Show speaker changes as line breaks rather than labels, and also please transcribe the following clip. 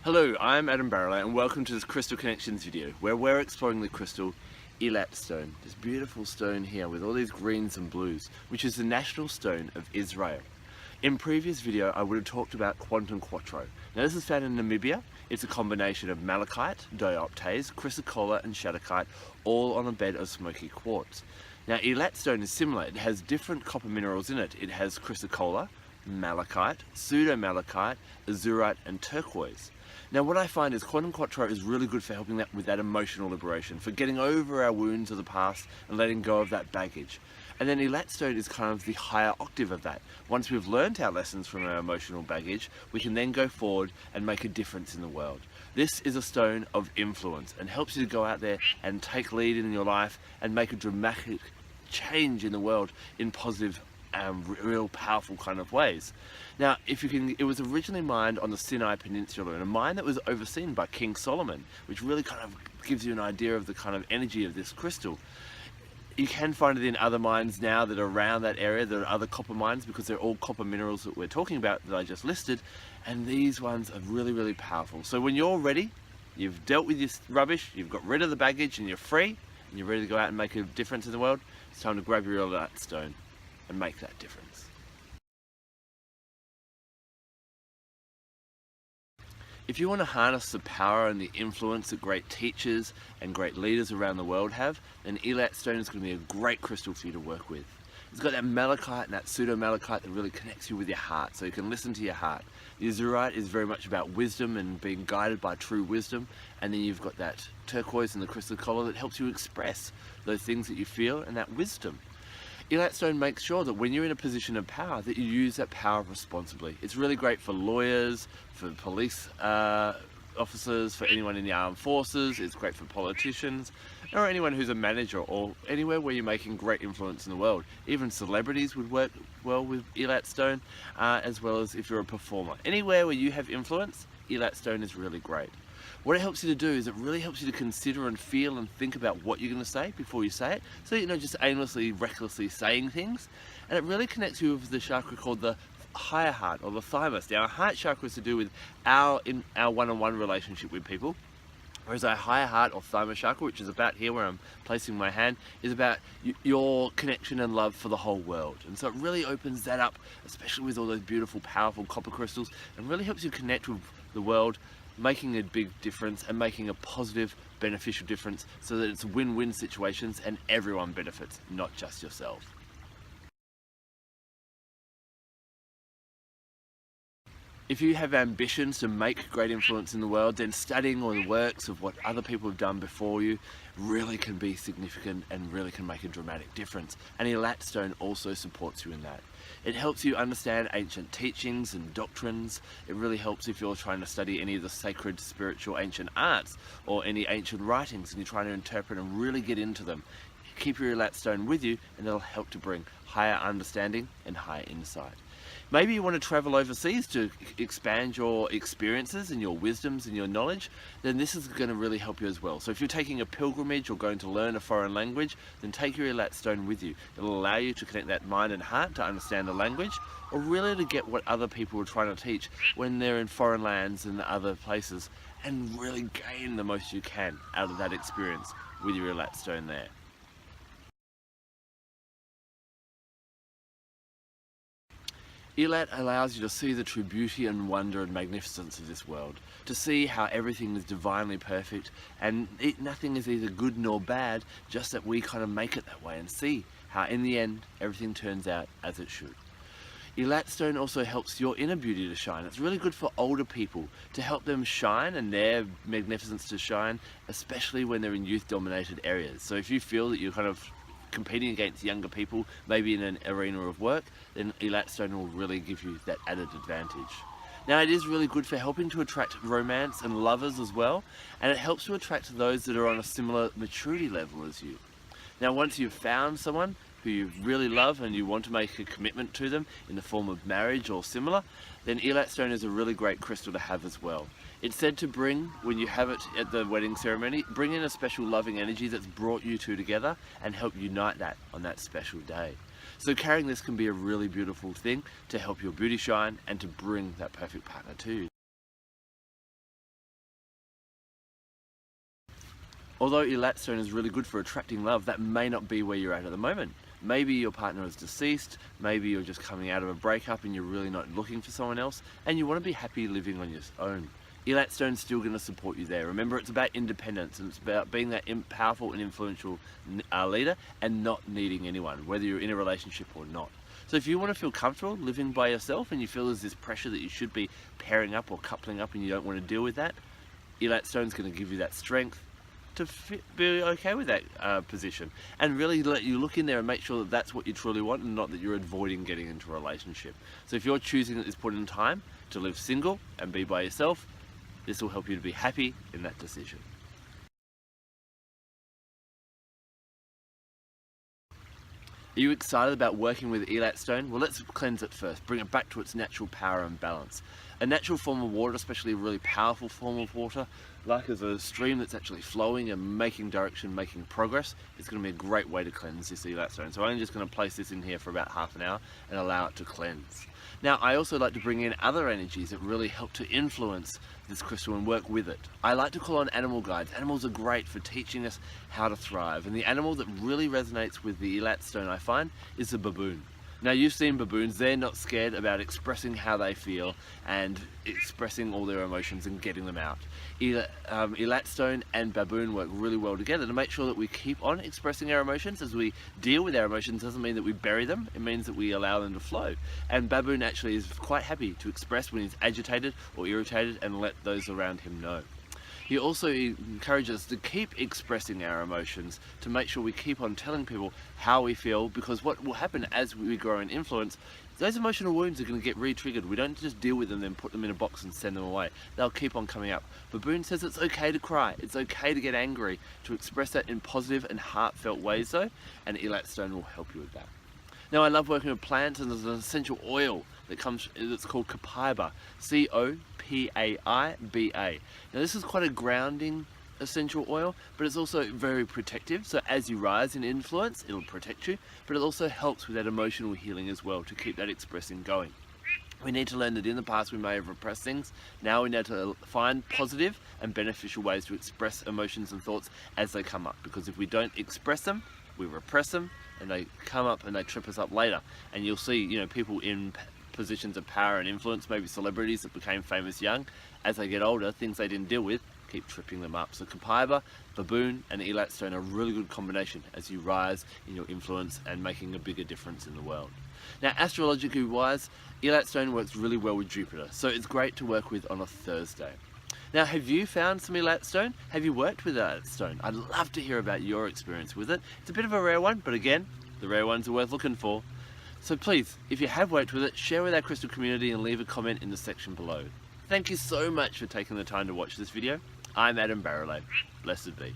Hello, I'm Adam Barralet and welcome to this Crystal Connections video where we're exploring the crystal Eilat Stone. This beautiful stone here with all these greens and blues, which is the national stone of Israel. In previous video I would have talked about quantum quattro. Now this is found in Namibia. It's a combination of malachite, dioptase, chrysocolla and shadokite, all on a bed of smoky quartz. Now Eilat Stone is similar. It has different copper minerals in it. It has chrysocolla, malachite, pseudomalachite, azurite and turquoise. Now what I find is quantum quattro is really good for helping that with that emotional liberation, for getting over our wounds of the past and letting go of that baggage. And then Eilat Stone is kind of the higher octave of that. Once we've learned our lessons from our emotional baggage, we can then go forward and make a difference in the world. This is a stone of influence and helps you to go out there and take lead in your life and make a dramatic change in the world in positive real powerful kind of ways. Now, it was originally mined on the Sinai Peninsula, and a mine that was overseen by King Solomon, which really kind of gives you an idea of the kind of energy of this crystal. You can find it in other mines now that are around that area. There are other copper mines because they're all copper minerals that we're talking about that I just listed, and these ones are really, really powerful. So when you're ready, you've dealt with your rubbish, you've got rid of the baggage and you're free, and you're ready to go out and make a difference in the world, it's time to grab your Eilat Stone and make that difference. If you want to harness the power and the influence that great teachers and great leaders around the world have, then Eilat Stone is going to be a great crystal for you to work with. It's got that malachite and that pseudomalachite that really connects you with your heart, so you can listen to your heart. The Azurite is very much about wisdom and being guided by true wisdom, and then you've got that turquoise and the Chrysocolla that helps you express those things that you feel and that wisdom. Eilat Stone makes sure that when you're in a position of power that you use that power responsibly. It's really great for lawyers, for police officers, for anyone in the armed forces. It's great for politicians or anyone who's a manager or anywhere where you're making great influence in the world. Even celebrities would work well with Eilat Stone, as well as if you're a performer. Anywhere where you have influence, Eilat Stone is really great. What it helps you to do is it really helps you to consider and feel and think about what you're going to say before you say it. So you're not just aimlessly, recklessly saying things. And it really connects you with the chakra called the higher heart or the thymus. Now, our heart chakra is to do with our one-on-one relationship with people. Whereas our higher heart or thymus chakra, which is about here where I'm placing my hand, is about your connection and love for the whole world. And so it really opens that up, especially with all those beautiful, powerful copper crystals, and really helps you connect with the world, making a big difference and making a positive, beneficial difference so that it's win-win situations and everyone benefits, not just yourself. If you have ambitions to make great influence in the world, then studying all the works of what other people have done before you really can be significant and really can make a dramatic difference. And Eilat Stone also supports you in that. It helps you understand ancient teachings and doctrines. It really helps if you're trying to study any of the sacred, spiritual, ancient arts or any ancient writings and you're trying to interpret and really get into them. Keep your Eilat Stone with you and it'll help to bring higher understanding and higher insight. Maybe you want to travel overseas to expand your experiences and your wisdoms and your knowledge, then this is going to really help you as well. So if you're taking a pilgrimage or going to learn a foreign language, then take your Eilat Stone with you. It'll allow you to connect that mind and heart to understand the language, or really to get what other people are trying to teach when they're in foreign lands and other places, and really gain the most you can out of that experience with your Eilat Stone there. Eilat allows you to see the true beauty and wonder and magnificence of this world, to see how everything is divinely perfect and nothing is either good nor bad, just that we kind of make it that way and see how in the end everything turns out as it should. Eilat Stone also helps your inner beauty to shine. It's really good for older people to help them shine and their magnificence to shine, especially when they're in youth-dominated areas. So if you feel that you're kind of competing against younger people, maybe in an arena of work, then Eilat Stone will really give you that added advantage. Now it is really good for helping to attract romance and lovers as well, and it helps to attract those that are on a similar maturity level as you. Now once you've found someone who you really love and you want to make a commitment to them in the form of marriage or similar, then Eilat Stone is a really great crystal to have as well. It's said to bring, when you have it at the wedding ceremony, bring in a special loving energy that's brought you two together and help unite that on that special day. So carrying this can be a really beautiful thing to help your beauty shine and to bring that perfect partner to you. Although Eilat Stone is really good for attracting love, that may not be where you're at the moment. Maybe your partner is deceased, maybe you're just coming out of a breakup and you're really not looking for someone else, and you want to be happy living on your own. Eilat Stone's still going to support you there. Remember, it's about independence, and it's about being that powerful and influential leader and not needing anyone, whether you're in a relationship or not. So if you want to feel comfortable living by yourself and you feel there's this pressure that you should be pairing up or coupling up and you don't want to deal with that, Eilat Stone's going to give you that strength to be okay with that position, and really let you look in there and make sure that that's what you truly want and not that you're avoiding getting into a relationship. So if you're choosing at this point in time to live single and be by yourself, this will help you to be happy in that decision. Are you excited about working with Eilat Stone? Well, let's cleanse it first, bring it back to its natural power and balance. A natural form of water, especially a really powerful form of water, like as a stream that's actually flowing and making direction, making progress, is going to be a great way to cleanse this Eilat Stone. So I'm just going to place this in here for about half an hour and allow it to cleanse. Now, I also like to bring in other energies that really help to influence this crystal and work with it. I like to call on animal guides. Animals are great for teaching us how to thrive, and the animal that really resonates with the Eilat Stone, I find, is the baboon. Now, you've seen baboons, they're not scared about expressing how they feel and expressing all their emotions and getting them out. Eilat Stone and baboon work really well together to make sure that we keep on expressing our emotions. As we deal with our emotions, doesn't mean that we bury them, it means that we allow them to flow. And baboon actually is quite happy to express when he's agitated or irritated and let those around him know. He also encourages us to keep expressing our emotions, to make sure we keep on telling people how we feel, because what will happen as we grow in influence, those emotional wounds are going to get re-triggered. We don't just deal with them and put them in a box and send them away. They'll keep on coming up. Baboon says it's okay to cry, it's okay to get angry, to express that in positive and heartfelt ways though, and Eilat Stone will help you with that. Now, I love working with plants, and there's an essential oil that's called copaiba, C-O-P-A-I-B-A. Now, this is quite a grounding essential oil, but it's also very protective. So as you rise in influence, it'll protect you, but it also helps with that emotional healing as well, to keep that expressing going. We need to learn that in the past we may have repressed things. Now we need to find positive and beneficial ways to express emotions and thoughts as they come up, because if we don't express them, we repress them, and they come up and they trip us up later. And you'll see, people in positions of power and influence, maybe celebrities that became famous young, as they get older, things they didn't deal with keep tripping them up. So copaiba, baboon and Eilat Stone are a really good combination as you rise in your influence and making a bigger difference in the world. Now, astrologically wise, Eilat Stone works really well with Jupiter, so it's great to work with on a Thursday. Now, have you found some Eilat Stone? Have you worked with Eilat Stone? I'd love to hear about your experience with it. It's a bit of a rare one, but again, the rare ones are worth looking for. So please, if you have worked with it, share with our crystal community and leave a comment in the section below. Thank you so much for taking the time to watch this video. I'm Barralet. Blessed be.